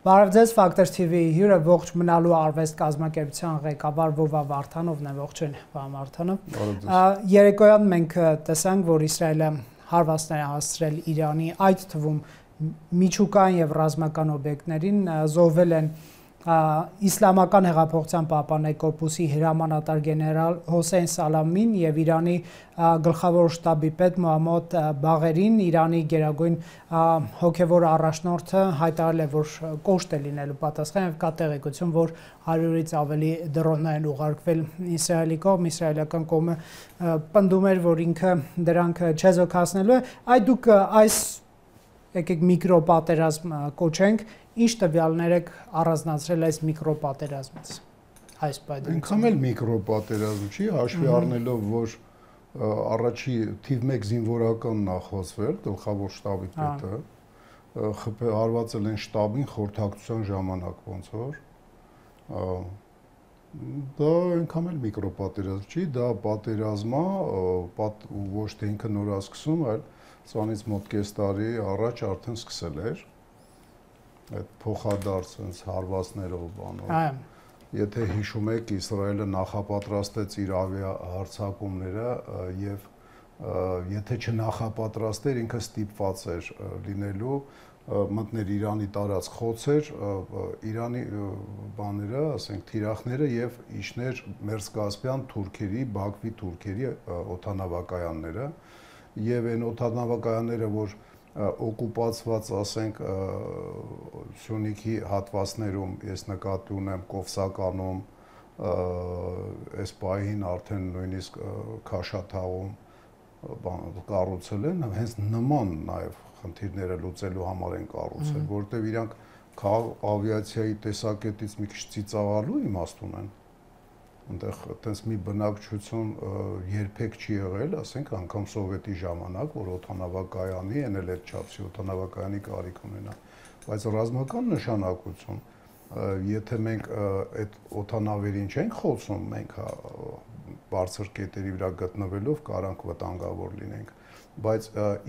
Բարև ձեզ, Factor TV-ի հյուրը ողջ մնալու արվեստ կազմակերպության ղեկավար Վովա Վարդանովն է, ողջույն, Վահան Վարդանով։ Երեկոյան մենք տեսանք, որ Իսրայելը հարվածներ է հասցրել Իրանի, այդ թվում միջուկային եւ ռազմական օբյեկտներին, զոհվել են Իսլամական հեղափոխության պահպանների կորպուսի հրամանատար գեներալ Հոսեյն Սալամին եւ Իրանի գլխավոր շտաբի պետ Մոհամմադ Բաղերին, Իրանի գերագույն հոգևոր առաջնորդը հայտարարել է, որ կոշտ է լինելու պատասխան եւ կա տեղեկություն, որ 100-ից ավելի դրոններ են ուղարկվել Իսրայելի կողմ, իսրայելական կողմը պնդում էր, որ ինքը դրանք չեզոքացնելու է, այդ դուք այս եկեք միկրոպատերազմ կոչենք, ինչ տվյալներ եք առանձնացրել այս միկրոպատերազմից, այս պայմաններում։ Ինքան էլ միկրոպատերազմ չի, հաշվի առնելով, որ առաջի թիվ 1 զինվորական նախոսվել, գլխավոր շտաբի պետը, հարվածել են շտաբին խորհրդակցության ժամանակ ոնց որ, դա ինքան էլ միկրոպատերազմ չի, դա պատերազմ է, ոչ թե ինքը նոր է սկսում, այլ սրանից մոտ կես տարի առաջ արդեն սկսել էր, այդ փոխադարձ հարվածներով բանով։ Եթե հիշում եք, Իսրայելը նախապատրաստեց իր ավիահարձակումները եւ եթե չնախապատրաստեր, ինքը ստիպված էր լինելու մտներ Իրանի տարածք խոցեր, Իրանի բաները, ասենք թիրախները եւ իջներ Մերձկասպյան թուրքերի, Բաքվի թուրքերի օդանավակայանները եւ այն օդանավակայանները, որ օկուպացված, ասենք, Սյունիքի հատվածներում, ես նկատի ունեմ Կովսականում, այս պահին արդեն նույնիսկ Քաշաթաղում կառուցել են, հենց նման նաև խնդիրները լուծելու համար են կառուցել, որովհետև իրանք ավիացիայի տեսակետից մի քիչ ծիծաղալու իմաստ ունեն։ Այնտեղ այտենց մի բնակչություն երբեք չի եղել, ասենք անգամ սովետի ժամանակ, որ օդանավակայանի, այն էլ այդ չափսի օդանավակայանի կարիք ունենա, բայց ռազմական նշանակություն, եթե մենք այդ օդանավերին չենք խոցում, մենք բարձր կետերի վրա գտնվելով կարանք վտանգավոր լինենք, բայց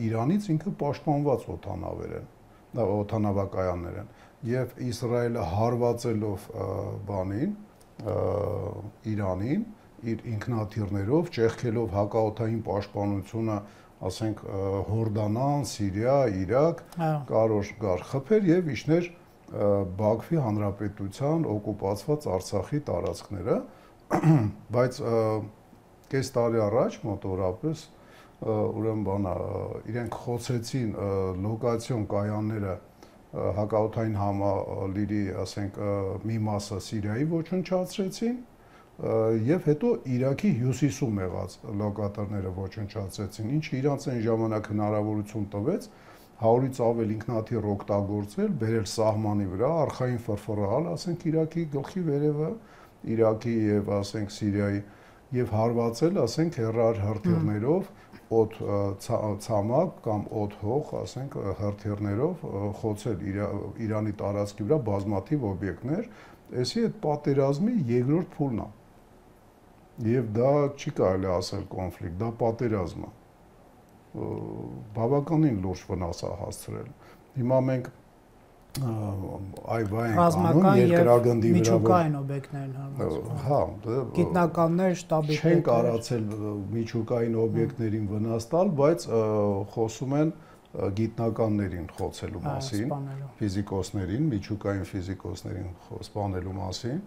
Իրանից ինքը պաշտպանված օդանավեր են, օդանավակայաններ են, եւ Իսրայելը հարվածելով բանին Իրանին իր ինքնաթիռներով, ճեղքելով հակաօդային պաշտպանությունը, ասենք Հորդանան, Սիրիա, Իրաք, կարող խփեր եւ իջներ Բաքվի հանրապետության օկուպացված Արցախի տարածքները, բայց կես տարի առաջ մոտորապես ուրեմն բանա իրենք խոցեցին լոկացիոն կայանները հակաօդային համալիրի, ասենք, մի մասը Սիրիայի ոչնչացրեցին եւ հետո Իրաքի հյուսիսում եղած լոկատորները ոչնչացրեցին, ինչը իրանց այն ժամանակ հնարավորություն տվեց 100-ից ավել ինքնաթիռ օգտագործել, բերել սահմանի վրա, արխային ֆրֆռալ, ասենք Իրաքի գլխի վերևը, Իրաքի եւ ասենք Սիրիայի եւ հարվածել, ասենք հեռահրթիռներով օդ ցամաք կամ օդ հող, ասենք հրթիռներով խոցել Իրանի տարածքի վրա բազմաթիվ օբյեկտներ, այսի այդ պատերազմի երկրորդ փուլն է։ Եվ դա չի կարելի ասել կոնֆլիկտ, դա պատերազմ է։ Բավականին լուրջ վնաս է հասցրել։ Հիմա մենք այվա ենք անում երկրագնդի վրա, միջուկային օբյեկտներն հարվածում։ Հա, գիտնականներ, շտաբի չեն կարացել միջուկային օբյեկտներին վնաս տալ, բայց խոսում են գիտնականներին խոցելու մասին, ֆիզիկոսներին, միջուկային ֆիզիկոսներին սպանելու մասին,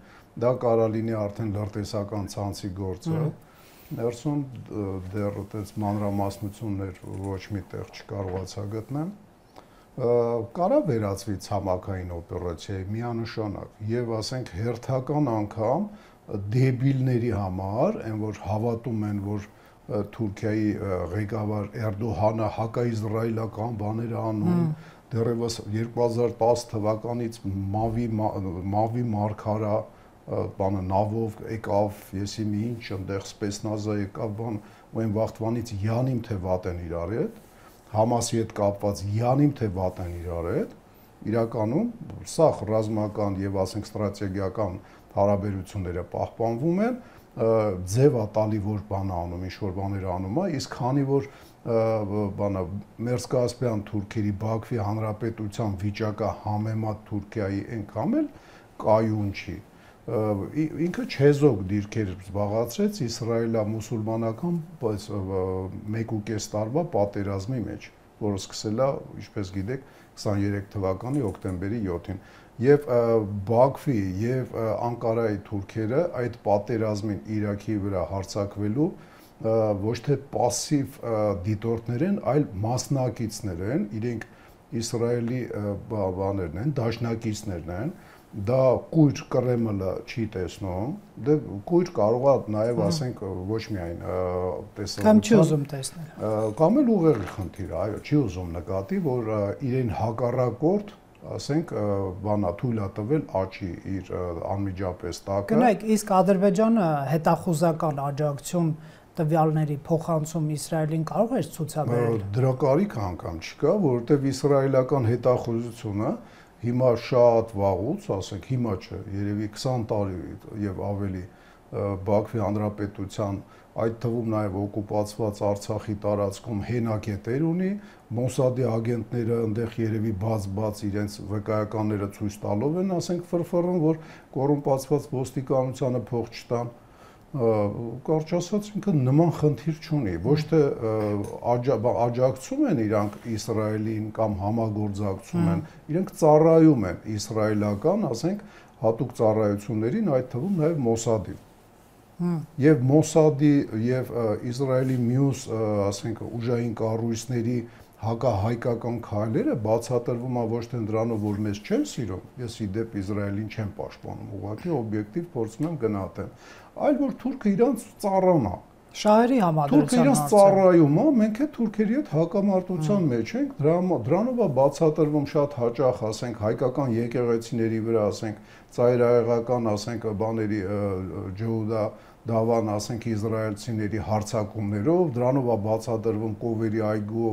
դա կարա լինի արդեն լրտեսական ցանցի գործը, ներսում դեռ այդպես մանրամասնություններ ոչ մի տեղ չկարողացա գտնեմ, կարա վերածվի ցամաքային օպերացիայի միանշանակ եւ ասենք հերթական անգամ դեբիլների համար, այն որ հավատում են, որ Թուրքիայի ղեկավար Էրդողանը հակաիզրայելական բաներ անում, դեռևս 2010 թվականից Մավի մարգարա բանը նավով եկավ, եսի մի ինչ այնտեղ սպեցնազա եկավ, բան, ու այն վաղտվանից յանիմ թե վատ են իրար հետ, Համասի հետ կապված յանիմ թե վատ են իրար հետ, իրականում սա ռազմական եւ ասենք ստրատեգիական հարաբերությունները պահպանվում են, ձև է տալի որ բան անում, ինչ որ բաներ անում է, իսկ քանի որ բանը Մերձկասպյան թուրքերի Բաքվի հանրապետության վիճակը համեմատ Թուրքիայի այնքան էլ կայուն չի։ Ինքը չեզոք դիրքեր զբաղացրեց իսրայելա-մուսուլմանական 1.5 տարվա պատերազմի մեջ, որը սկսել է, ինչպես գիտեք, 23 թվականի հոկտեմբերի 7-ին։ Եվ Բաքվի եւ Անկարայի թուրքերը այդ պատերազմին Իրաքի վրա հարձակվելու ոչ թե пассив դիտորդներ են, այլ մասնակիցներ են, իրենք Իսրայելի բաներն են, դաշնակիցներն են, դա կույր Կրեմլը չի տեսնում, դե կույր կարող է նաև ասենք ոչ միայն տեսնել, կամ չի ուզում տեսնել, կամ էլ ուղեղի խնդիր, այո, չի ուզում նկատի, որ իրեն հակառակորդ ասենք բանա թույլ է տվել աճի իր անմիջապես տակը։ Գնայք, իսկ Ադրբեջանը հետախուզական աջակցություն տվյալների փոխանցում Իսրայելին կարող է ցուցաբերել։ Դրա կարիք անգամ չկա, որովհետև իսրայելական հետախուզությունը հիմա շատ վաղուց, ասենք հիմա չէ, երևի 20 տարի եւ ավելի Բաքվի հանրապետության, այդ թվում նաև օկուպացված Արցախի տարածքում հենակետեր ունի, Մոսադի ագենտները այնտեղ երևի բաց իրենց վկայականները ցույց տալով են, ասենք ֆրֆռում, որ կոռումպացված ոստիկանությանը փող չտան, կարճ ասած ինքը նման խնդիր չունի, ոչ թե աջակցում են իրանք Իսրայելին կամ համագործակցում են, իրենք ծառայում են իսրայելական, ասենք, հատուկ ծառայություններին, այդ թվում նաև Մոսադին։ Եվ Մոսադի եւ Իսրայելի մյուս, ասենք, ուժային կառույցների հակահայկական քայլերը բացատրվում է ոչ թե դրանով, որ մեզ չեն սիրում, ես ի դեպ Իսրայելին չեմ պաշտպանում, ուղղակի օբյեկտիվ փորձում եմ գնահատեմ, այլ որ թուրքը իրանց ծառան է։ Շահերի համադրության Թուրքը իրանց ծառայում է, մենք է թուրքերի հետ հակամարտության մեջ ենք, դրանով է բացատրվում շատ հաճախ, ասենք, հայկական եկեղեցիների վրա, ասենք, ծայրահեղական, ասենք, բաների Ջհուդա Դավան, ասենք, իսրայելցիների հարձակումներով, դրանով է բացատրվում Կովերի այգու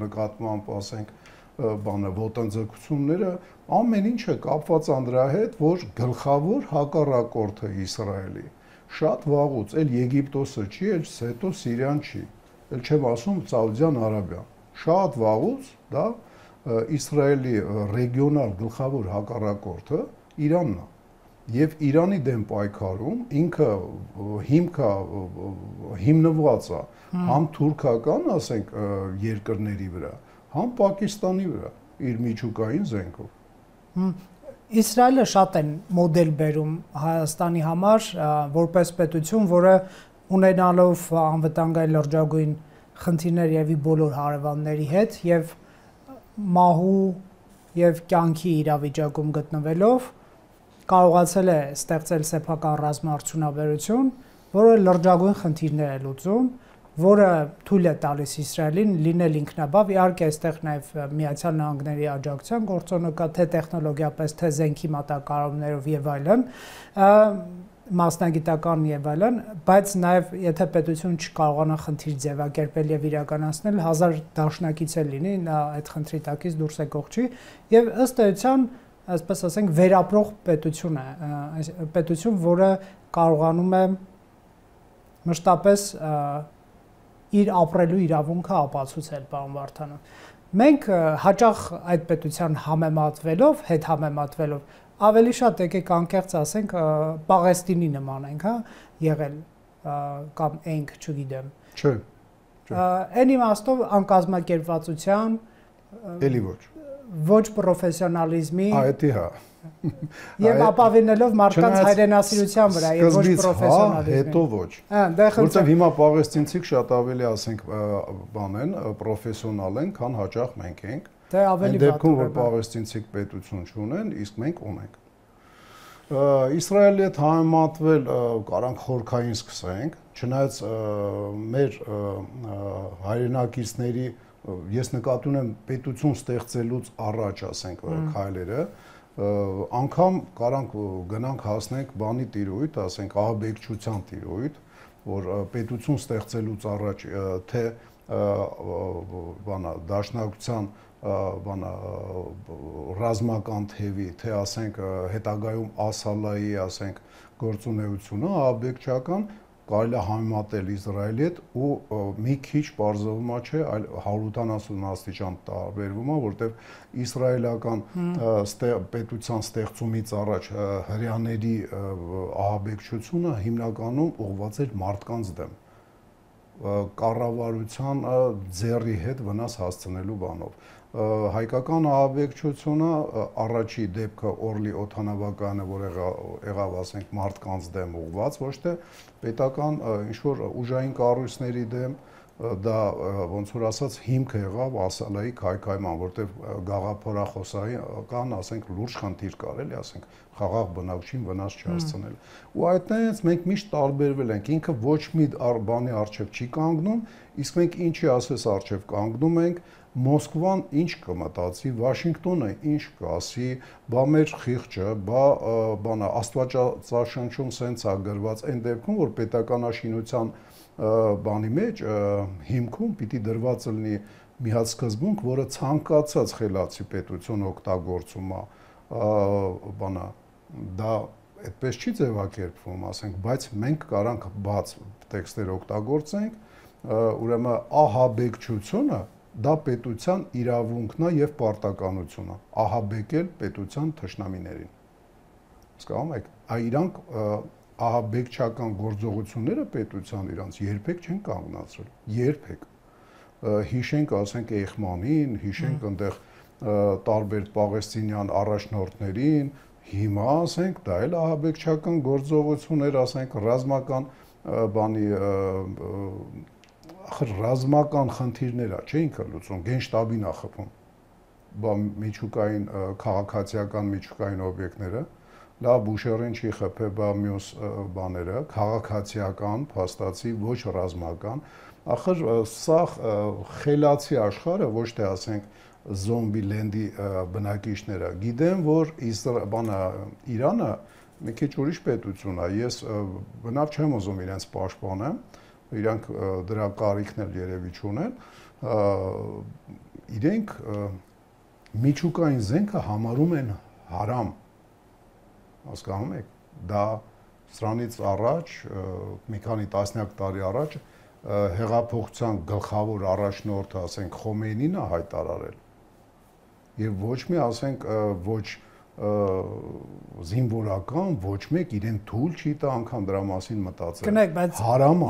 նկատմամբ, ասենք, բանը ոտնձգությունները, ամեն ինչը կապված է դրա հետ, որ գլխավոր հակառակորդը Իսրայելի շատ վաղուց, էլ Եգիպտոսը չի, էլ հետո Սիրիան չի, էլ չեմ ասում Սաուդյան Արաբիան, շատ վաղուց դա Իսրայելի ռեգիոնալ գլխավոր հակառակորդը Իրանն է։ Եվ Իրանի դեմ պայքարում ինքը հիմնված է համ թուրքական, ասենք, երկրների վրա, համ Պակիստանի վրա իր միջուկային զենքով։ Իսրայելը շատ են մոդել բերում Հայաստանի համար որպես պետություն, որը ունենալով անվտանգային լրջագույն խնդիրներ եւ բոլոր հարևանների հետ եւ մահու եւ կյանքի իրավիճակում գտնվելով կարողացել է ստեղծել սեփական ռազմաարդյունաբերություն, որը լրջագույն խնդիրներ է լուծում, որը թույլ է տալիս Իսրայելին լինել ինքնաբավ, իհարկե այստեղ նաև Միացյալ Նահանգների աջակցության գործոնը կա, թե տեխնոլոգիապես, թե զենքի մատակարարումներով եւ այլն, մասնագիտական եւ այլն, բայց նաև եթե պետություն չկարողանա խնդիր ձևակերպել եւ իրականացնել, 1000 դաշնակից է լինի, նա այդ խնդրի տակից դուրս եկող չի, եւ ըստ էության, այսպես ասենք, վերապրող պետություն է, պետություն, որը կարողանում է մշտապես իր ապրելու իրավունքը ապացուցել, պարոն Վարդանov։ Մենք հաճախ այդ պետության համեմատվելով, հետ համեմատվելով, ավելի շատ եկեք անկեղծ ասենք Պաղեստինի նման ենք, հա, եղել կամ ենք, չգիտեմ։ Չէ։ Այն իմաստով անկազմակերպվածության, էլի ոչ։ Ոչ պրոֆեսիոնալիզմի, այդի հա։ Եվ ապավինելով մարդկանց հայրենասիրության վրա եւ ոչ պրոֆեսիոնալիզմի։ Հետո ոչ։ Որտեւ հիմա պաղեստինցիք շատ ավելի, ասենք, բան են, պրոֆեսիոնալ են, քան հաճախ մենք ենք։ Դե ավելի վատ։ Դեպքում որ պաղեստինցիք պետություն չունեն, իսկ մենք ունենք։ Իսրայելի հետ համեմատվել կարանք խորքային սկսենք, չնայած մեր հայրենակիցների ես նկատի ունեմ պետություն ստեղծելուց առաջ, ասենք, քայլերը, անգամ կարանք գնանք հասնենք բանի տիրույթ, ասենք, ահաբեկչության տիրույթ, որ պետություն ստեղծելուց առաջ թե բանա դաշնակցության բանա ռազմական թևի, թե ասենք հետագայում Ասալայի, ասենք, գործունեությունը ահաբեկչական կարելի է համեմատել Իսրայելի հետ ու մի քիչ բարձրվում չէ, այլ 180 աստիճան տարբերվում է, որտեղ իսրայելական պետության ստեղծումից առաջ հրեաների ահաբեկչությունը հիմնականում ուղղված էր մարդկանց դեմ, կառավարության ձեռի հետ վնաս հասցնելու բանով։ Հայկական ահաբեկչությունը առաջի դեպքը Օրլի օդանավակայանը, որ եղավ, ասենք, մարդկանց դեմ ուղղված, ոչ թե պետական ինչ-որ ուժային կառույցների դեմ, դա ոնց որ ասած հիմքը եղավ ասալայի քայքայման, որտեղ գաղափարախոսական, ասենք, լուրջ խնդիր կար, էլի, ասենք, խաղաղ բնակչին վնաս չհասցնել։ Ու այդտեղից մենք միշտ տարբերվել ենք, ինքը ոչ մի բանի առջև չի կանգնում, իսկ մենք ինչի ասես առջև կանգնում ենք, Մոսկվան ինչ կմտածի, Վաշինգտոնը ինչ կասի, բա մեր խիղճը, բանա Աստվածաշնչում սենց է գրված, այն դեպքում, որ պետականաշինության բանի մեջ հիմքում պիտի դրված լինի մի հատ սկզբունք, որը ցանկացած խելացի պետություն օգտագործում է, բանա, դա այդպես չի ձևակերպվում, ասենք, բայց մենք կարանք բաց տեքստեր օգտագործենք, ուրեմն ահաբեկչությունը դա պետության իրավունքն է եւ պարտականությունը, ահաբեկել պետության թշնամիներին։ Հասկանում եք, իրանք ահաբեկչական գործողությունները պետության իրանց երբեք չեն կանգնացրել, երբեք։ Հիշենք, ասենք, Էյխմանին, հիշենք այնտեղ տարբեր պաղեստինյան առաջնորդներին, հիմա, ասենք, դա էլ ահաբեկչական գործողություններ, ասենք, ռազմական բանի ռազմական խնդիրներ չէինք լուծում, գենշտաբին է խփում, միջուկային քաղաքացիական միջուկային օբյեկտները, լավ Բուշերին չի խփել, բա մյուս բաները, քաղաքացիական, փաստացի, ոչ ռազմական, ախր սա խելացի աշխարհը, ոչ թե ասենք զոմբի լենդի բնակիչները, գիտեն, որ Իրանը մի քիչ ուրիշ պետություն է, ես բնավ չեմ ուզում իրենց պաշտպանեմ, իրանք դրա կարիքն էլ երևի չունեն, իրենք միջուկային զենքը համարում են հարամ, հասկանում եք, դա սրանից առաջ, մի քանի տասնյակ տարի առաջ, հեղափոխության գլխավոր առաջնորդը, ասենք, Խոմեյնին է հայտարարել, եւ ոչ մի, ասենք, ոչ զինվորական, ոչ մեկ իրեն թույլ չի տա անգամ դրա մասին մտածել։ Կնեք, բայց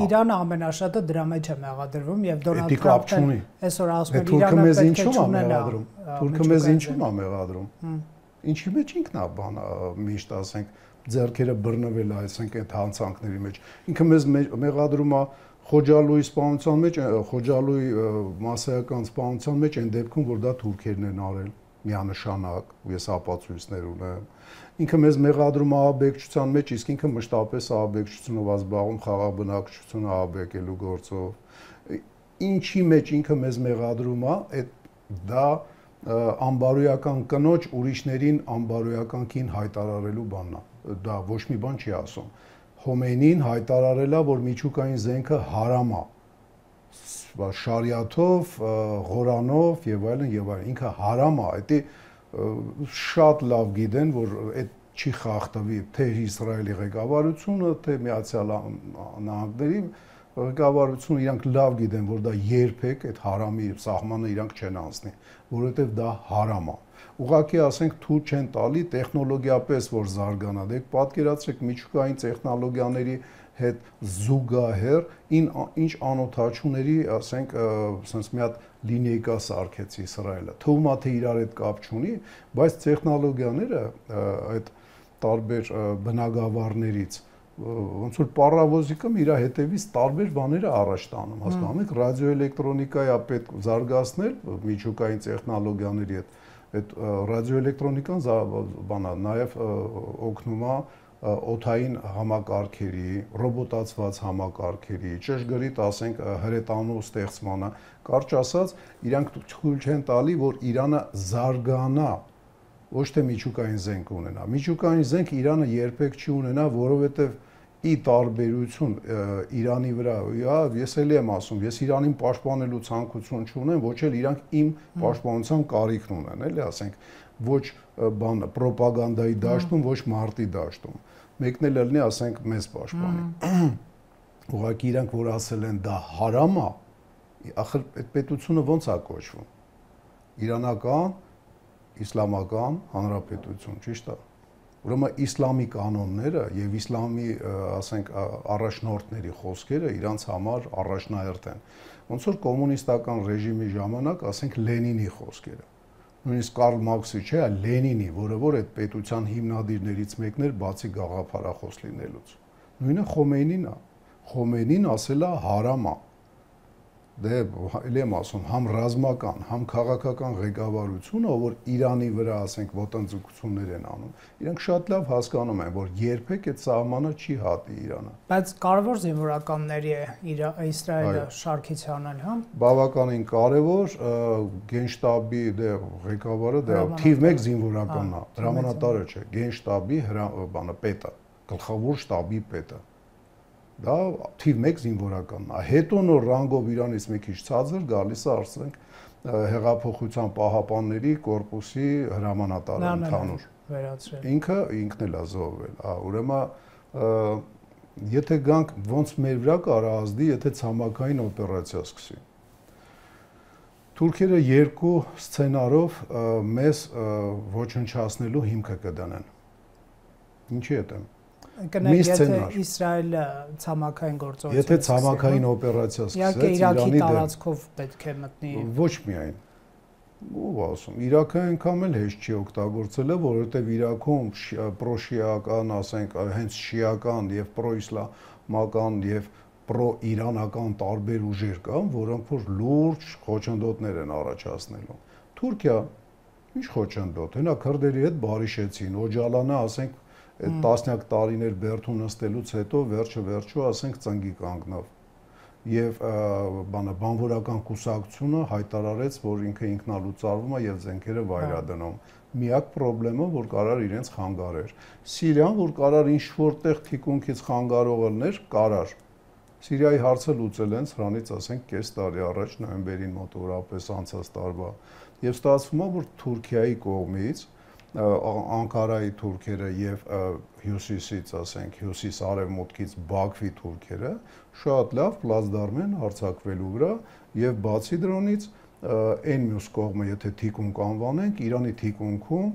Իրանը ամենաշատը դրա մեջ է մեղադրվում եւ Դոնալդ Թրամփն այսօր ասում է Իրանը պետք է չունենա։ Թուրքը մեզ ինչու՞մ է մեղադրում։ Ինչի մեջ ինքն է բան միշտ, ասենք, ձեռքերը բռնվել, ասենք, այդ հանցանքների մեջ։ Ինքը մեզ մեղադրում է Խոջալույի սպանության մեջ, Խոջալույի մասսայական սպանության մեջ այն դեպքում, որ դա թուրքերն են արել։ Միանշանակ, ես ապացույցներ ունեմ։ Ինքը մեզ մեղադրում ահաբեկչության մեջ, իսկ ինքը մշտապես ահաբեկչությունով զբաղվում, խաղաղ բնակչությունը ահաբեկելու գործով։ Ինչի մեջ ինքը մեզ մեղադրում է, դա անբարոյական կնոջ ուրիշներին անբարոյական կին հայտարարելու բանն է։ Դա ոչ մի բան չի ասում։ Խոմեյնին հայտարարել է, որ միջուկային զենքը հարամ է։ Շարիաթով, Ղորանով եւ այլն, ինքը հարամ է, դա շատ լավ գիտեն, որ այդ չի խախտվի թե Իսրայելի ղեկավարությունը, թե Միացյալ Նահանգների ղեկավարությունը, իրանք լավ գիտեն, որ դա երբեք այդ հարամի սահմանը իրանք չեն անցնի, որովհետեւ դա հարամ է։ Ուղղակի ասենք թույլ չեն տալի տեխնոլոգիապես որ զարգանա, դեք պատկերացրեք միջուկային տեխնոլոգիաների հետ զուգահեռ ինչ անօթաչուների, ասենք, sense մի հատ լինեյկա սարքեց Իսրայելը։ Թվում է թե իրար հետ կապ չունի, բայց տեխնոլոգիաները այդ տարբեր բնագավառներից ոնց որ պարավոզիկը իր հետևից տարբեր բաներ է առաջ տանում, հասկանում եք, ռադիոէլեկտրոնիկայի է պետք զարգացնել միջուկային տեխնոլոգիաների հետ։ Այդ ռադիոէլեկտրոնիկան բանա նաև օգնում է օդային համակարգերի, ռոբոտացված համակարգերի, ճշգրիտ, ասենք, հրետանու ստեղծմանը, կարճ ասած, իրանք թույլ չեն տալի, որ Իրանը զարգանա, ոչ թե միջուկային զենք ունենա։ Միջուկային զենք Իրանը երբեք չի ունենա, որովհետև ի տարբերություն Իրանի վրա, ես էլի եմ ասում, ես Իրանին պաշտպանելու ցանկություն չունեմ, ոչ էլ իրանք իմ պաշտպանության կարիքն ունեն, էլի ասենք, ոչ բան ռոպագանդայի դաշտում, ոչ մարտի դաշտում։ Մեկն էլ լինի, ասենք, մեզ պաշտպանի։ ուղղակի իրանք որ ասել են դա հարամ է, ախր այդ պետությունը ո՞նց է կոչվում։ Իրանական իսլամական հանրապետություն, ճիշտ է։ Ուրեմն իսլամի կանոնները եւ իսլամի, ասենք, առաջնորդների խոսքերը իրանց համար առաջնահերթ են։ Ոնց որ կոմունիստական ռեժիմի ժամանակ, ասենք, Լենինի խոսքերը։ Նույնիսկ Կարլ Մարքսի չէ, այլ Լենինի, որը որ այդ պետության հիմնադիրներից մեկն էր, բացի գաղափարախոս լինելուց։ Նույնը Խոմեյնին է։ Խոմեյնին ասել է հարամ է։ Դե էլ եմ ասում, համ ռազմական, համ քաղաքական ղեկավարությունը, որ Իրանի վրա, ասենք, ոտնձգություններ են անում, իրանք շատ լավ հասկանում են, որ երբեք այդ սահմանը չի հատի Իրանը։ Բայց կարևոր զինվորականների է Իսրայելը շարքից հանել, հա։ Բավականին կարևոր, գենշտաբի ղեկավարը դա թիվ 1 զինվորականն է, հրամանատարը չէ, գենշտաբի պետը, գլխավոր շտաբի պետը։ Դա թիվ 1 զինվորականն է։ Հետո նոր ռանգով Իրանից մի քիչ ցածր գալիս է, ասենք, հեղափոխության պահապանների կորպուսի հրամանատարը ընդհանուր։ Ինքն էլ է զոհվել։ Ուրեմն եթե գանք ոնց մեր վրա կարա ազդի, եթե ցամաքային օպերացիա սկսի։ Թուրքերը 2 սցենարով մեզ ոչնչացնելու հիմքը կդնեն։ Ինչի՞ է։ Եթե Իսրայելը ցամաքային գործողություն եթե ցամաքային օպերացիա սկսեց, Իրանի տարածքով պետք է մտնի։ Ոչ միայն։ Ով ասում, Իրաքը այնքան էլ հեշտ չի օգտագործել, որովհետև Իրաքում պրոշիական, ասենք, հենց շիական եւ պրոիսլամական եւ պրոիրանական տարբեր ուժեր կան, որոնք որ լուրջ խոչընդոտներ են առաջացնելու։ Թուրքիա ինչ խոչընդոտ, հենա քրդերի հետ բարիշեցին, Օջալանը, ասենք, այդ տասնյակ տարիներ բերդու նստելուց հետո վերջը, ասենք, ծնգի կանգնավ։ Եվ բանվորական կուսակցությունը հայտարարեց, որ ինքը ինքնալուծարվում է եւ զենքերը վայրադնում։ Միակ խնդրումը, որ կարար իրենց խանգարեր։ Սիրիան, որ կարար ինչ որտեղ թիկունքից խանգարող լիներ, կարար։ Սիրիայի հարցը լուծել են սրանից, ասենք, կես տարի առաջ, նոյեմբերին մոտավորապես անցած տարվա։ Եվ ստացվում է, որ Թուրքիայի կողմից Անկարայի թուրքերը եւ հյուսիսից, ասենք, հյուսիս-արևմուտքից Բաքվի թուրքերը շատ լավ պլացդարմ են հարձակվելու վրա եւ բացի դրանից այն մյուս կողմը, եթե թիկունք անվանենք, Իրանի թիկունքում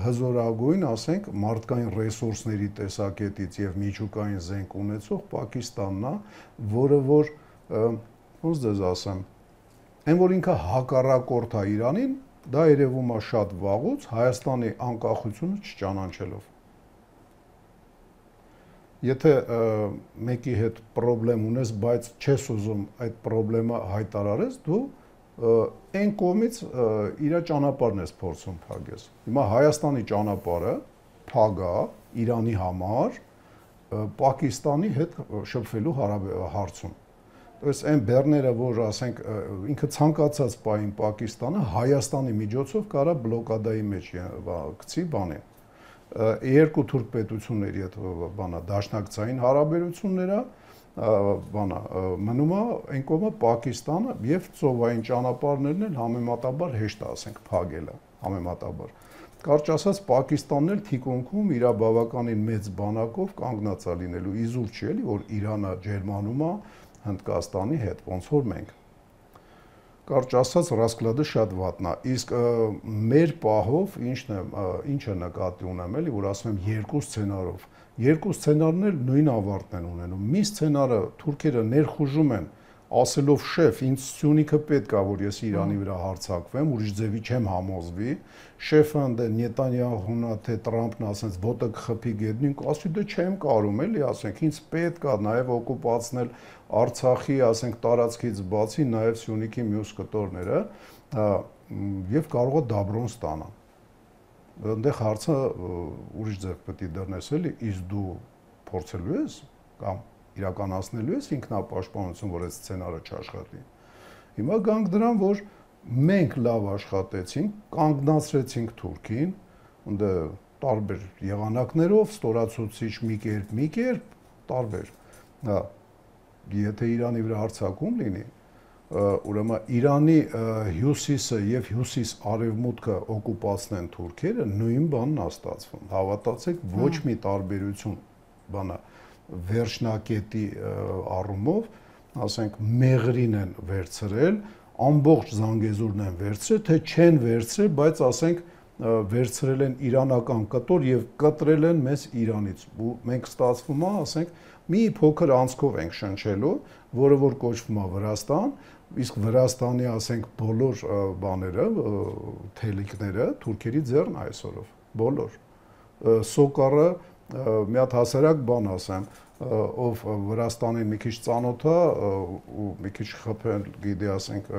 հզորագույն, ասենք, մարդկային ռեսուրսների տեսակետից եւ միջուկային զենք ունեցող Պակիստանն է, որը որ ոնց դες ասեմ, այն որ ինքը հակառակորդ է Իրանին, դա երևում է շատ վաղուց Հայաստանի անկախությունը չճանաչելով։ Եթե մեկի հետ խնդրեմ ունես, բայց չես ուզում այդ խնդրեմը հայտարարես, դու այն կողմից իր ճանապարհն ես փորձում փակես։ Հիմա Հայաստանի ճանապարհը փակ է Իրանի համար Պակիստանի հետ շփվելու հարցում։ Ըստ այն բեռները, որ, ասենք, ինքը ցանկացած պահին Պակիստանը Հայաստանի միջոցով կարա բլոկադայի մեջ գցի բանին։ Երկու թուրք պետությունների հետ դաշնակցային հարաբերությունները մնում է այն կողմը Պակիստանը եւ ծովային ճանապարհներն էլ համեմատաբար հեշտ է, ասենք, փակելը, համեմատաբար։ Կարճ ասած, Պակիստանն էլ թիկունքում իր բավականին մեծ բանակով կանգնած է լինելու, իզուր չի էլի, որ Իրանը ջերմանում է Հնդկաստանի հետ, ոնց որ մենք։ Կարճ ասած, ռասկլադը շատ վատնա, իսկ մեր պահով ինչը նկատի ունեմ էլի, որ ասում եմ 2 սցենարով։ 2 սցենարն էլ նույն ավարտն են ունենում։ Մի սցենարը թուրքերը ներխուժում են, ասելով շեֆ, ինձ Սյունիքը պետք է, որ ես Իրանի վրա հարձակվեմ, ուրիշ ձևի չեմ համոզվի։ Շեֆը ընդ Նետանյահուն թե Տրամփն ասենց ոտը կխփի գետնին, ասի դե չեմ կարում էլի, ասենք, ինձ պետք է նաև օկուպացնել Արցախի, ասենք, տարածքից բացի նաև Սյունիքի մյուս կտորները եւ կարող է դաբրոն ստանա։ Այնտեղ հարցը ուրիշ ձև պետք է դառնես էլի, իսկ դու փորձելու ես կամ իրականացնելու ես ինքնապաշտպանություն, որ այդ սցենարը չաշխատի։ Հիմա գանք դրան, որ մենք լավ աշխատեցինք, կանգնացրեցինք Թուրքին, ընդ տարբեր եղանակներով, ստորացուցիչ մի կերպ, տարբեր։ Եթե Իրանի վրա հարձակում լինի, ուրեմն Իրանի հյուսիսը եւ հյուսիս-արևմուտքը օկուպացնեն թուրքերը, նույն բանն է ստացվում։ Հավատացեք, ոչ մի տարբերություն վերջնակետի առումով, ասենք, մեղրին են վերցրել, ամբողջ Զանգեզուրն են վերցրել, թե չեն վերցրել, բայց ասենք վերցրել են իրանական կտոր եւ կտրել են մեզ Իրանից։ Ու մենք ստացվում է, ասենք, մի փոքր անցքով ենք շնչելու, որը որ կոչվում է Վրաստան, իսկ Վրաստանի, ասենք, բոլոր բաները, թելիկները թուրքերի ձեռն այսօրով, բոլոր։ Սոկարը մի հատ հասարակ բան ասեմ, ով Վրաստանին մի քիչ ծանոթ է ու մի քիչ խփել գիտի, ասենք,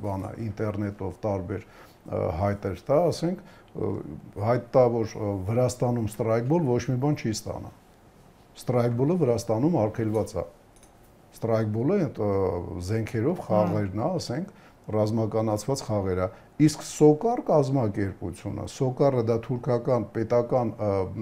բանը ինտերնետով տարբեր հայտեր տա, ասենք, հայտ տա, որ Վրաստանում ստրայքբոլ ոչ մի բան չի ստանա։ Ստրայքբոլը Վրաստանում արգելված է։ Ստրայքբոլը զենքերով խաղերն է, ասենք, ռազմականացված խաղերը։ Իսկ Սոկար կազմակերպությունը, Սոկարը դա թուրքական պետական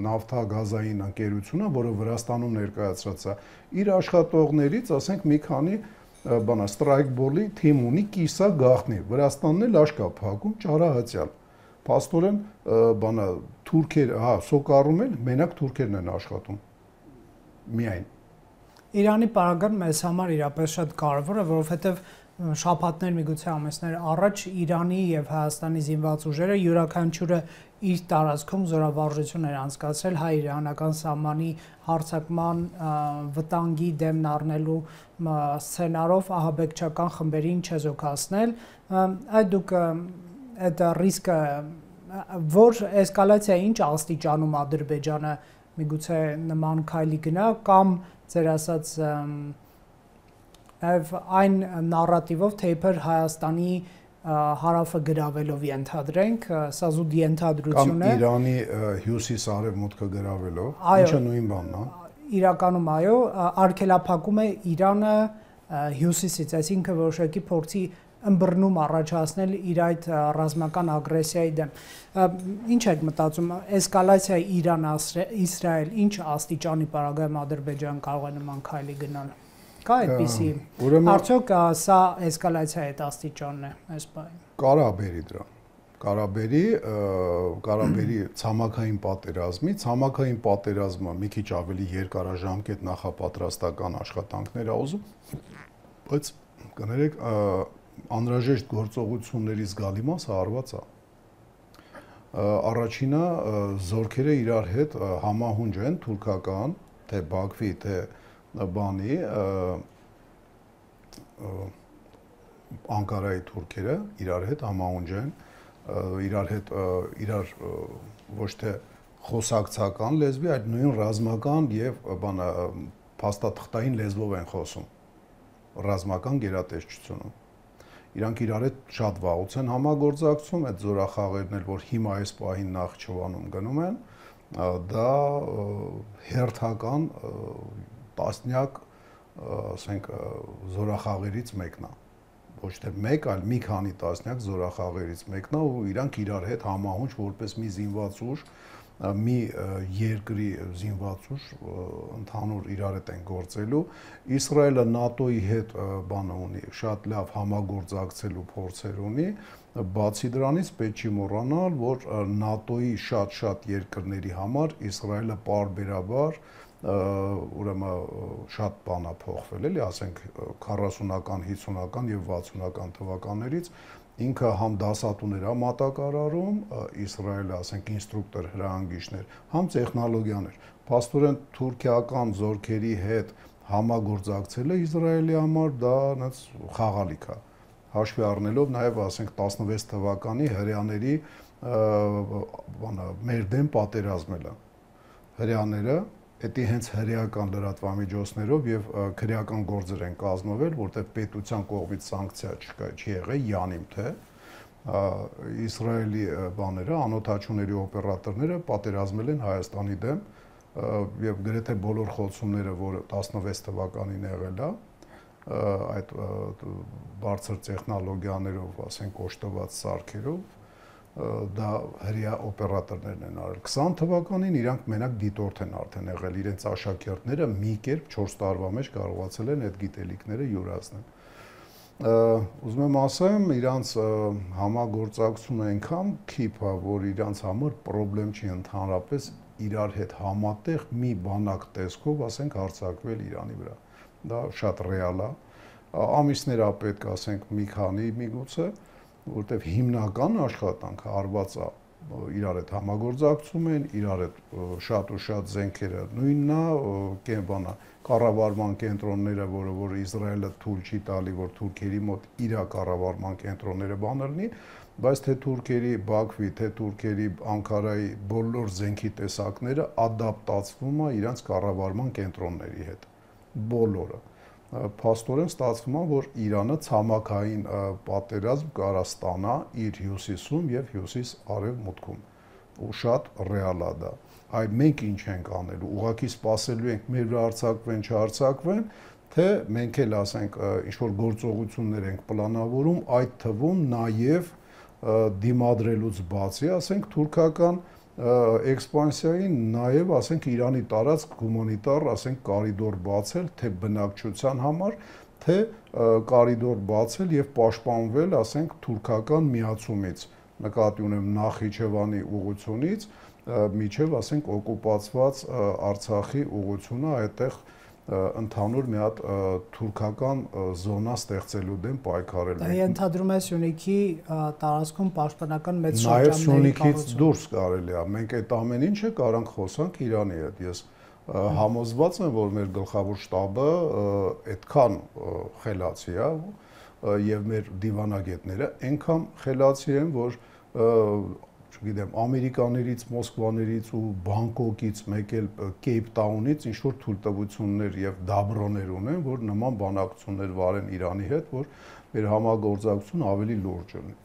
նավթագազային ընկերություն է, որը Վրաստանում ներկայացրած է, իր աշխատողներից, ասենք, մի քանի բանա ստրայքբոլի թիմ ունի, կիսա գաղտնի։ Վրաստանն էլ աշկա փակում ճարահացյալ։ Փաստորեն բանա թուրքեր, հա, Սոկարում էլ մենակ թուրքերն են աշխատում։ Միայն Իրանի պարագան մեզ համար իրապես շատ կարևոր է, որովհետև շաբաթներ, միգուցե ամիսներ առաջ Իրանի եւ Հայաստանի զինված ուժերը յուրաքանչյուրը իր տարածքում զորավարժություն էր անցկացրել հայ-իրանական սահմանի հարձակման վտանգի դեմն առնելու սցենարով ահաբեկչական խմբերին չեզոքացնել։ Այդ դուք այդ ռիսկը որ էսկալացիա ինչ աստիճանում Ադրբեջանը միգուցե նման քայլի գնա կամ ձեր ասած նաև այն նարատիվով, թե իբր Հայաստանի հարավը գրավելով ենթադրենք, սա զուտ ենթադրություն է։ Կամ Իրանի հյուսիս-արևմուտքը գրավելով, ինչը նույն բանն է։ Իրականում այո, արգելափակում է Իրանը հյուսիսից, այսինքն որոշակի փորձի ըմբռնում առաջացնել իր այդ ռազմական ագրեսիայի դեմ։ Ինչ եք մտածում, էսկալացիա Իրան-Իսրայել ինչ աստիճանի պարագայում Ադրբեջան կարող է նման քայլի գնալ։ Կա այդպիսի։ Արդյոք սա էսկալացիա այդ աստիճանն է այս բանը։ Կարա բերի դրան։ Կարաբերի ցամաքային պատերազմը մի քիչ ավելի երկարաժամկետ նախապատրաստական աշխատանքներ ա ուզում, բայց կներեք անհրաժեշտ գործողությունների զգալի մասը արված է։ Առաջինը զորքերը իրար հետ համահունջ են թուրքական, թե Բաքվի, թե բանի Անկարայի թուրքերը իրար հետ համահունջ են, իրար ոչ թե խոսակցական լեզվի, այլ նույն ռազմական եւ բանը փաստաթղթային լեզվով են խոսում ռազմական գերատեսչությունում։ Իրանք իրար հետ շատ վաղուց են համագործակցում, այդ զորախաղերն էլ, որ հիմա այս պահին Նախճիվանում գնում են, դա հերթական տասնյակ, ասենք, զորախաղերից մեկն է։ Ոչ թե մեկ, այլ մի քանի տասնյակ զորախաղերից մեկն է, ու իրանք իրար հետ համահունչ որպես մի զինված ուժ, մի երկրի զինված ուժ ընդհանուր իրար հետ են գործելու։ Իսրայելը ՆԱՏՕ-ի հետ բանը ունի, շատ լավ համագործակցելու փորձեր ունի, բացի դրանից պետք չի մոռանալ, որ ՆԱՏՕ-ի շատ երկրների համար Իսրայելը պարբերաբար ուրեմն շատ բան է փոխվել, էլի, ասենք 40-ական, 50-ական եւ 60-ական թվականներից ինքը համ դասատուներ է մատակարարում, Իսրայելը, ասենք, ինստրուկտոր հրահանգիչներ, համ տեխնոլոգիաներ։ Փաստորեն թուրքիական զորքերի հետ համագործակցելը Իսրայելի համար դա այնց խաղալիք է։ Հաշվի առնելով նաև, ասենք, 16 թվականի հրեաների բանը մեր դեմ պատերազմելը։ Հրեաները դա հենց հրեական լրատվամիջոցներով եւ քրեական գործեր են կազմվել, որտեղ պետության կողմից սանկցիա չի եղել, յանիմ թե Իսրայելի բաները, անօթաչուների օպերատորները պատերազմել են Հայաստանի դեմ եւ գրեթե բոլոր խոցումները, որ 16 թվականին եղել է, այդ բարձր տեխնոլոգիաներով, ասենք, օժտված սարքերով դա հրեա օպերատորներն են արել։ 20 թվականին իրանք մենակ դիտորդ են արդեն եղել, իրենց աշակերտները մի կերպ 4 տարվա մեջ կարողացել են այդ գիտելիքները յուրացնել։ Ուզում եմ ասեմ, իրանց համագործակցությունը այնքան քիփ է, որ իրանց համար խնդրեմ չի ընդհանրապես իրար հետ համատեղ մի բանակ տեսքով, ասենք, հարձակվել Իրանի վրա։ Դա շատ ռեալ է։ Ամիսներ է պետք, ասենք, մի քանի միգուցե, որտեղ հիմնական աշխատանքը արված է իրար հետ համագործակցում են, իրար հետ շատ ու շատ զենքերը նույնն է, բանա կառավարման կենտրոնները, որ Իսրայելը թույլ չի տալի, որ թուրքերի մոտ իր կառավարման կենտրոնները բան լինի, բայց թե թուրքերի Բաքվի, թե թուրքերի Անկարայի բոլոր զենքի տեսակները ադապտացվում է իրենց կառավարման կենտրոնների հետ։ Բոլորը։ Փաստորեն ստացվում է, որ Իրանը ցամաքային պատերազմ կարա ստանա իր հյուսիսում եւ հյուսիս-արևմուտքում։ Ու շատ ռեալ է դա։ Այ մենք ինչ ենք անելու, ուղղակի սպասելու ենք մեր վրա արձակվեն, չարձակվեն, թե մենք էլ ասենք ինչ որ գործողություններ ենք պլանավորում, այդ թվում նաև դիմադրելուց բացի, ասենք թուրքական էքսպանսիային նաև ասենք Իրանի տարածք հումանիտար, ասենք կարիդոր բացել, թե բնակչության համար, թե կարիդոր բացել եւ պաշտպանվել, ասենք թուրքական միացումից, նկատի ունեմ Նախիջևանի ուղությունից միջև, ասենք, օկուպացված Արցախի ուղությունը, այդտեղ ընդհանուր մի հատ թուրքական զոնա ստեղծելու դեմ պայքարելու։ Դա ենթադրում է Սյունիքի տարածքում պաշտպանական մեծ շրջանների կառուցում։ Նաև Սյունիքից դուրս կարելի է։ Մենք այդ ամեն ինչը կարանք խոսանք Իրանի հետ։ Ես համոզված եմ, որ մեր գլխավոր շտաբը այդքան խելացի է եւ մեր դիվանագետները այնքան խելացի են, որ չգիտեմ, ամերիկաներից, Մոսկվաներից ու Բանգկոկից, մեկ էլ Կեյփտաունից ինչ որ թույլտվություններ եւ դաբրոներ ունեն, որ նման բանակցություններ վարեն Իրանի հետ, որ մեր համագործակցությունը ավելի լուրջ լինի։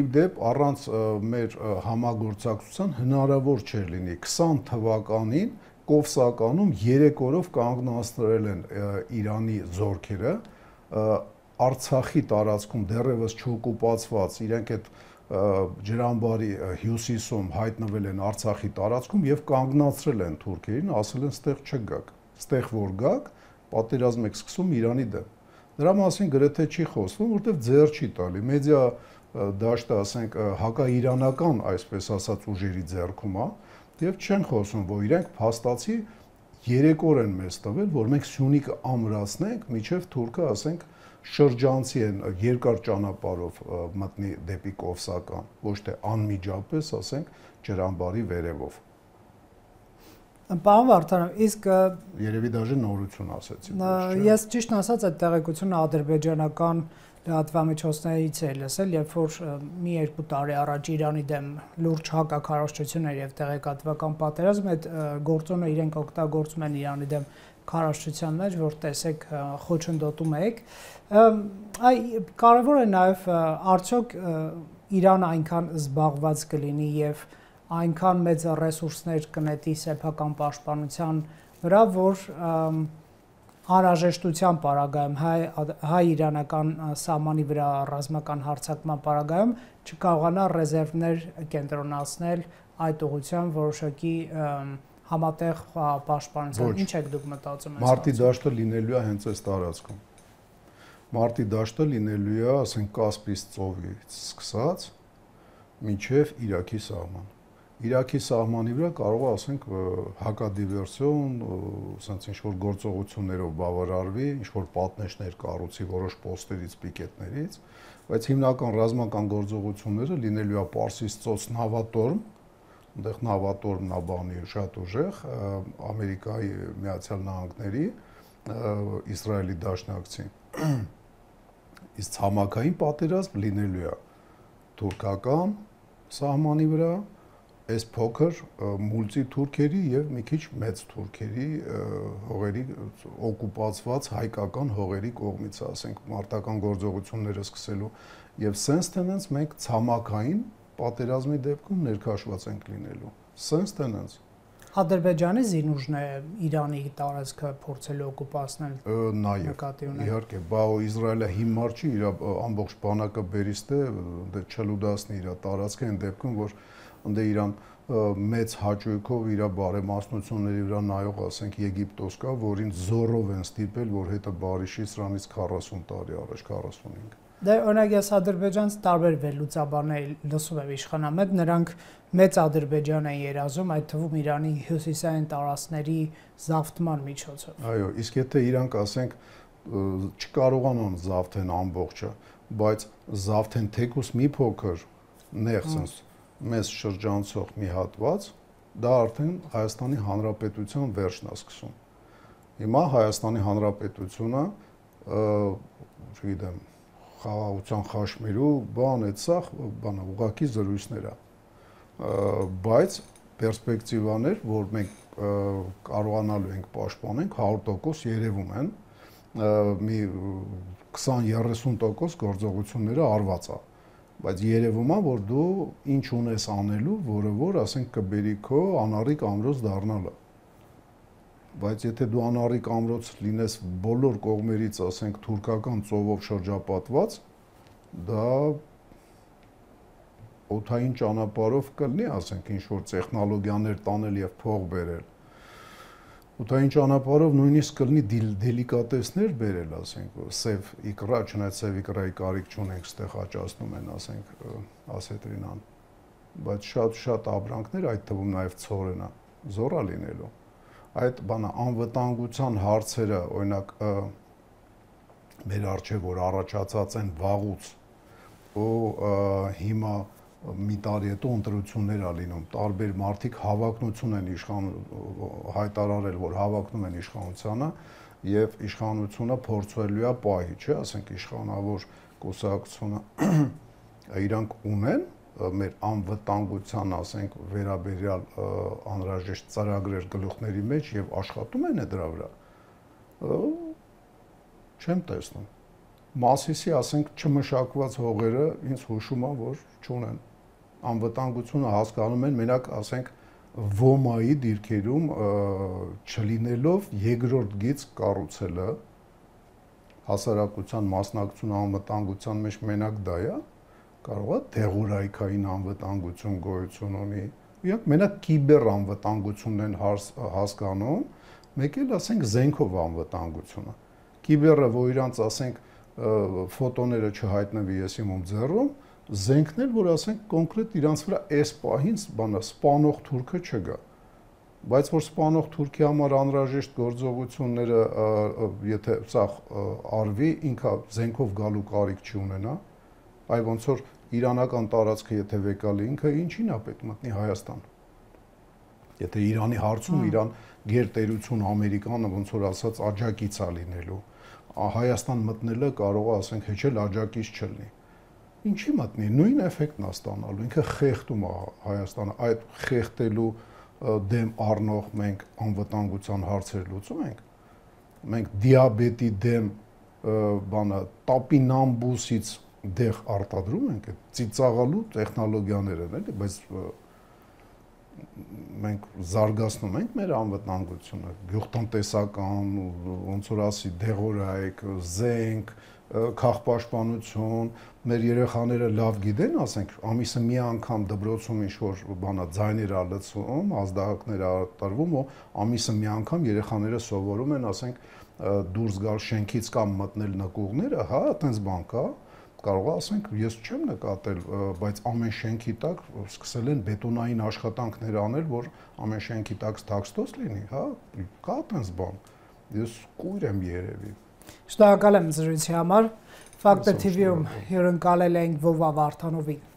Իդեպ առանց մեր համագործակցության հնարավոր չէր լինի 20 թվականին Կովսականում 3 օրով կանգնացրել են Իրանի զորքերը Արցախի տարածքում դեռևս չօկուպացված իրենք այդ ջրամբարի հյուսիսում հայտնվել են Արցախի տարածքում եւ կանգնացրել են թուրքերին, ասել են ստեղ չգաք, ստեղ որ գաք, պատերազմ եք սկսում Իրանի դեմ։ Դրա մասին գրեթե չի խոսվում, որտեղ ձեռ չի տալի։ Մեդիա դաշտը, ասենք, հակաիրանական, այսպես ասած, ուժերի ձեռքում է, եւ չեն խոսում, որ իրենք փաստացի 3 օր են մեզ տվել, որ մենք Սյունիքը ամրացնենք, միջև թուրքը, ասենք, շրջանցի են երկար ճանապարհով մտնի դեպի Կովսական, ոչ թե անմիջապես, ասենք, ջրամբարի վերևով։ Պարոն Վարդանov, իսկ երևի դաժե նորություն ասեցի։ Ես ճիշտ ասած այդ տեղեկությունը ադրբեջանական լրատվամիջոցներից է լսել, երբ որ մի 2 տարի առաջ Իրանի դեմ լուրջ հակաքարոզչություններ եւ տեղեկատվական պատերազմ, այդ գործոնը իրենք օգտագործում են Իրանի դեմ քարոզչության մեջ, որ տեսեք խոչընդոտում եք։ Այ կարևոր է նաև արդյոք Իրանը այնքան զբաղված կլինի եւ այնքան մեծ ռեսուրսներ կնետի սեփական պաշտպանության վրա, որ անհրաժեշտության պարագայում հայ-իրանական սահմանի վրա ռազմական հարձակման պարագայում չկարողանա ռեզերվներ կենտրոնացնել այդ ուղղությամբ որոշակի համատեղ պաշտպանության։ Ինչ եք դուք մտածում եք։ Մարտի դաշտը լինելու է հենց այս տարածքում։ Մարտի դաշտը լինելու է, ասենք, Կասպից ծովից սկսած մինչև Իրաքի սահման։ Իրաքի սահմանի վրա կարող է, ասենք, հակադիվերսիոն, ասենք, ինչ-որ գործողություններով բավարարվի, ինչ-որ պատնեշներ կառուցի որոշ պոստերից, պիկետներից, բայց հիմնական ռազմական գործողությունները լինելու է Պարսից ծոց նավատորմ, այնտեղ նավատորմն է բանի շատ ուժեղ, Ամերիկայի Միացյալ Նահանգների, Իսրայելի դաշնակցին։ Իսկ ցամաքային պատերազմ լինելու է թուրքական սահմանի վրա, այս փոքր մուլտի թուրքերի եւ մի քիչ մեծ թուրքերի հողերի օկուպացված հայկական հողերի կողմից, ասենք, մարտական գործողությունները սկսելու եւ սենց տենենց մենք ցամաքային պատերազմի դեպքում ներքաշված ենք լինելու։ Սենց տենենց Ադրբեջանի զինուժն է Իրանի տարածքը փորձելու օկուպացնել։ Նաեւ իհարկե, բա Իսրայելը հիմար չի իր ամբողջ բանակը բերիստե չլուդացնի իր տարածքը այն դեպքում, որ ընդ Իրան մեծ հաճույքով իր բարեմասնությունների վրա նայող, ասենք, Եգիպտոս կա, որին զորով են ստիպել, որ հետը բարիշի սրանից 40 տարի առաջ, 45 Դե օրինակ ես Ադրբեջանից տարբեր վերլուծաբաններ լսում եմ իշխանամետ, նրանք մեծ Ադրբեջան են երազում, այդ թվում Իրանի հյուսիսային տարածքների զավթման միջոցով։ Այո, իսկ եթե իրանք ասենք չկարողանան զավթեն ամբողջը, բայց զավթեն թեկուս մի փոքր նեղ sense մեծ շրջանցող մի հատված, դա արդեն Հայաստանի Հանրապետության վերջն է սկսում։ Հիմա Հայաստանի Հանրապետությունը, չգիտեմ, խաղաղության խաշմերու բան այդ սա բանը ուղղակի զրույցներ է, բայց պերսպեկտիվաներ, որ մենք կարողանալու ենք պաշտպանենք 100% երևում են, մի 20-30% գործողությունները արված է, բայց երևում է, որ դու ինչ ունես անելու, որը որ ասենք կբերի քո անառիկ ամրոց դառնալը, բայց եթե դու անառիկ ամրոց լինես բոլոր կողմերից ասենք թուրքական ծովով շրջապատված, դա օդային ճանապարհով կլինի, ասենք ինչ որ տեխնոլոգիաներ տանել եւ փող բերել։ Օդային ճանապարհով նույնիսկ կլինի դելիկատեսներ բերել, ասենք, սև իկրա, չնայած սև իկրայի կարիք չունենք, ստեղ աճացնում են, ասենք, ասետրինան, բայց շատ ապրանքներ, այդ թվում նաեւ ցորենա, զորա լինելու։ Այդ բանը անվտանգության հարցերը, օրինակ մեր արժե որ առաջացած են վաղուց ու հիմա մի տարի հետո ընտրություններ ա լինում, տարբեր մարդիկ հավակնություն են հայտարարել, որ հավակնում են իշխանությանը եւ իշխանությունը փորձելու է պահի, չէ, ասենք իշխանավոր կուսակցությունը իրանք ունեն մեր անվտանգության, ասենք, վերաբերյալ անհրաժեշտ ծրագրեր գլուխների մեջ եւ աշխատում են դրա վրա։ Չեմ տեսնում։ Մասիսի, ասենք, չմշակված հողերը ինձ հուշում է, որ չունեն։ Անվտանգությունը հասկանում են մենակ, ասենք, ոմայի դիրքերում չլինելով երկրորդ գիծ կառուցելը հասարակության մասնակցություն անվտանգության մեջ մենակ դա է, կարող է դեղորայքային անվտանգություն գոյություն ունի։ Իրանք մենակ կիբեր անվտանգությունն են հասկանում, մեկ էլ ասենք զենքով անվտանգությունը։ Կիբերը, որ իրանց ասենք ֆոտոները չհայտնվի ես իմ ձեռում, զենքն էլ, որ ասենք կոնկրետ իրանց վրա այս պահին բանը սպանող թուրքը չգա։ Բայց որ սպանող թուրքի համար անհրաժեշտ գործողությունները, եթե սա արվի, ինքը զենքով գալու կարիք չի ունենա, այ ոնց որ իրանական տարածքը եթե վեկալի ինքը ինչին է պետք մտնի Հայաստան։ Եթե Իրանի հարցում Իրան գերտերություն Ամերիկանը ոնց որ ասած աջակից է լինելու, Հայաստան մտնելը կարող է ասենք հեչել աջակից չլինի։ Ինչի մտնի, նույն էֆեկտն է ստանալու, ինքը խեղդում է Հայաստանը, այդ խեղդելու դեմ առնող մենք անվտանգության հարցեր լուծում ենք։ Մենք դիաբետի դեմ բանը տապինամբուսից դեղ արտադրում ենք, ծիծաղալու տեխնոլոգիաներ են, էլի, բայց մենք զարգացնում ենք մեր անվտանգությունը, գյուղտնտեսական, ոնց որ ասի, դեղորայք, զենք, քաղաքապաշտպանություն, մեր երեխաները լավ գիտեն, ասենք, ամիսը մի անգամ դպրոցում ինչ-որ բանա ձայներ ա լսում, ազդակներ ա տրվում, ու ամիսը մի անգամ երեխաները սովորում են, ասենք, դուրս գալ շենքից կամ մտնել նկուղները, հա, այդպես բան կա, կարող է ասենք, ես չեմ նկատել, բայց ամեն շենքի տակ սկսել են բետոնային աշխատանքներ անել, որ ամեն շենքի տակ թաքստոց լինի, հա, կա այդպես բան, ես կույր եմ երևի։ Շնորհակալ եմ զրույցի համար, Factor TV-ում հյուրընկալել ենք Վովա Վարդանովին։